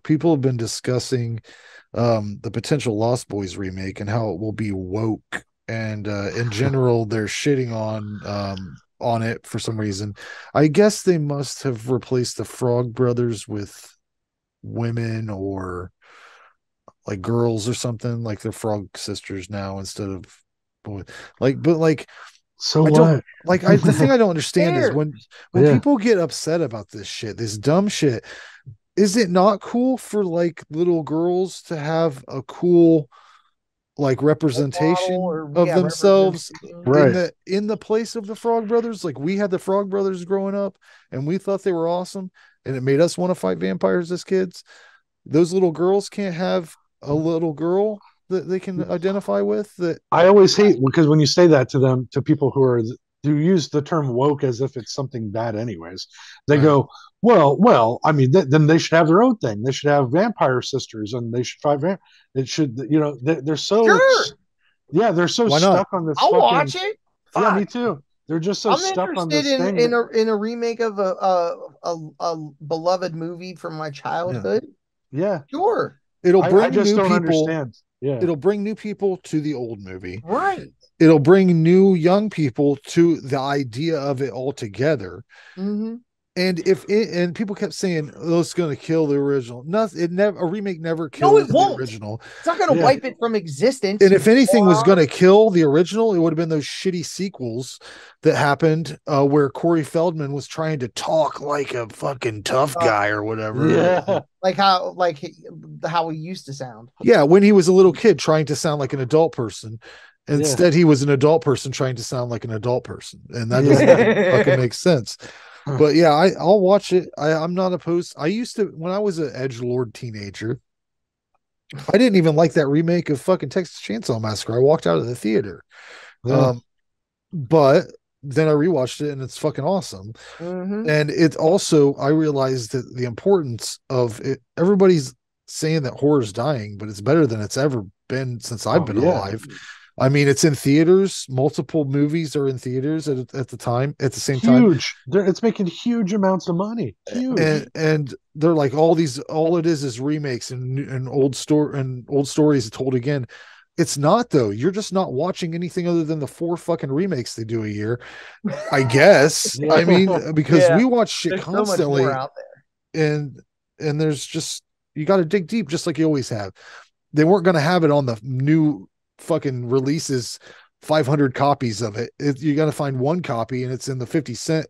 people have been discussing the potential Lost Boys remake and how it will be woke. And in general, they're shitting on it for some reason. I guess they must have replaced the Frog Brothers with women or like girls or something, like they're Frog sisters now instead of boys. But So I don't what? like I the thing I don't understand is Fair. when Yeah. people get upset about this shit, this dumb shit, is it not cool for like little girls to have a cool like Role model representation or of yeah, themselves representation. in Right. the place of the Frog Brothers? Like we had the Frog Brothers growing up and we thought they were awesome and it made us want to fight vampires as kids. Those little girls can't have a little girl that they can identify with that. I always hate because when you say that to them, to people who use the term woke as if it's something bad, anyways, they uh, go, well, I mean, then they should have their own thing. They should have vampire sisters, and they should fight. It should, they're so, Sure, yeah, they're so why not? stuck on this I'll fucking. watch it. Yeah, me Fuck. too. They're just so I'm stuck on interested this in thing. a remake of a beloved movie from my Yeah. childhood. Yeah, Sure. It'll I bring just new don't people. understand. Yeah, It'll bring new people to the old movie. Right. It'll bring new young people to the idea of it altogether. Hmm. And if it, and people kept saying, "Oh, it's going to kill the original." Nothing. It never. A remake never No, it kills the won't. original. It's not going to yeah, wipe it from existence, And you if anything was going moron. to kill the original, it would have been those shitty sequels that happened where Corey Feldman was trying to talk like a fucking tough Uh, guy or whatever. yeah, like how he used to sound. Yeah, when he was a little kid trying to sound like an adult person. yeah, Instead, he was an adult person trying to sound like an adult person, and that doesn't yeah. even fucking make sense. But yeah, I'll watch it. I'm not opposed. I used to when I was an edge lord teenager. I didn't even like that remake of fucking Texas Chainsaw Massacre. I walked out of the theater. Yeah. Um, but then I rewatched it and it's fucking awesome. Hmm. And it also I realized that the importance of it. Everybody's saying that horror's dying, but it's better than it's ever been since I've Oh been yeah. alive. I mean, it's in theaters. Multiple movies are in theaters at the time, at the same time. Huge. It's making huge amounts of money. Huge. And they're like all it is remakes and old stories told again. It's not though. You're just not watching anything other than the four fucking remakes they do a year. I guess. I mean, Yeah. because Yeah, we watch shit there's so much more constantly out there. and there's just you got to dig deep just like you always have. They weren't going to have it on the new fucking releases 500 copies of it, you got to find one copy and it's in the 50 cent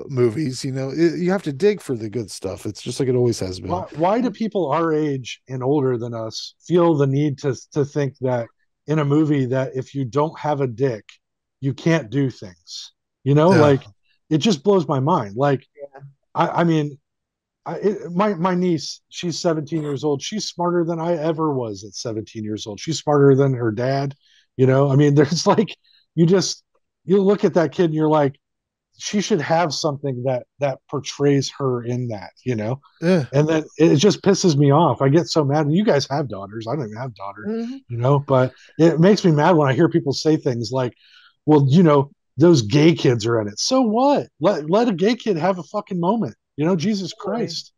movies. You have to dig for the good stuff. It's just like it always has been. Why do people our age and older than us feel the need to think that in a movie that if you don't have a dick, you can't do things? Yeah, Like it just blows my mind. Like I mean, my niece, she's 17 years old. She's smarter than I ever was at 17 years old. She's smarter than her dad. I mean, there's like you just you look at that kid and you're like, she should have something that portrays her in that. yeah, And then it just pisses me off. I get so mad. And you guys have daughters. I don't even have a daughter, Hmm. but it makes me mad when I hear people say things like, well, those gay kids are in it. So what? Let a gay kid have a fucking moment. Jesus Boy, Christ.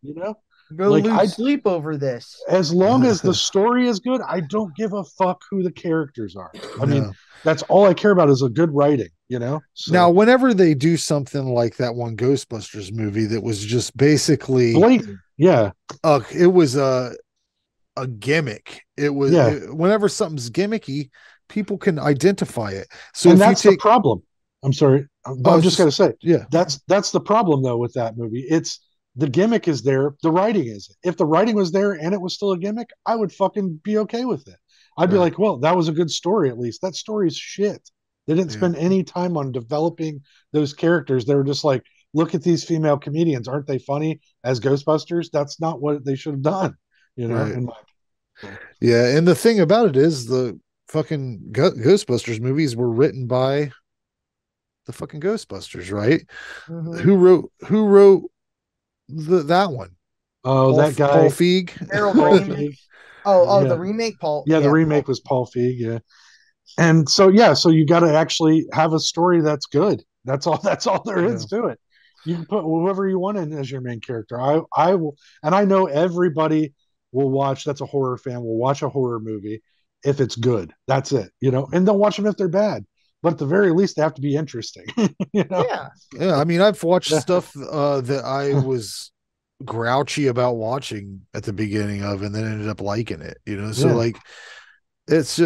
go Like lose sleep over this. as long as the story is good, I don't give a fuck who the characters are. I mean, no. that's all I care about is a good writing. Now, So whenever they do something like that one Ghostbusters movie that was just basically blatant. Yeah. it was a gimmick. Yeah. Whenever something's gimmicky, people can identify it. So And if you that's the take problem. I'm sorry, but oh I'm it's just gonna just say yeah. that's the problem though with that movie. It's the gimmick is there, the writing isn't. If the writing was there and it was still a gimmick, I would fucking be okay with it. I'd be Right. like, well, that was a good story at least. That story's shit. They didn't Yeah. spend any time on developing those characters. They were just like, look at these female comedians, aren't they funny as Ghostbusters? That's not what they should have done. Right. In my opinion. Yeah, and the thing about it is the fucking Ghostbusters movies were written by the fucking Ghostbusters, right? Hmm. Who wrote that one? Oh, that Paul guy, Feig. Harold Paul Ramis. Feig. Oh, the Yeah, remake, Paul. yeah. The Yeah, remake Paul. was Paul Feig. Yeah. And so yeah, so you got to actually have a story that's good. That's all. That's all there Yeah. is to it. You can put whoever you want in as your main character. I will, and I know everybody will watch. That's a horror fan. Will watch a horror movie if it's good. That's it. And they'll watch them if they're bad. But at the very least, they have to be interesting. you know. Yeah. Yeah, I mean, I've watched Yeah. stuff that I was grouchy about watching at the beginning of, and then ended up liking it. So Yeah. like, it's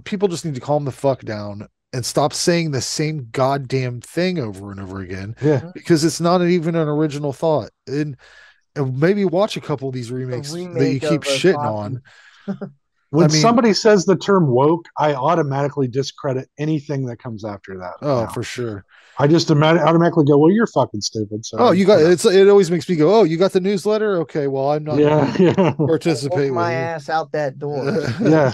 people just need to calm the fuck down and stop saying the same goddamn thing over and over again, Yeah. because it's not even an original thought. And maybe watch a couple of these A remakes that you remake keep of a shitting copy. on. I When mean, somebody says the term woke, I automatically discredit anything that comes after that oh, now. for sure. I just automatically go, well, you're fucking stupid. Oh, So, you got it always makes me go, oh, you got the newsletter? Okay, well, I'm not Yeah. going to Yeah. Walk participate with my you. ass out that door. Yeah.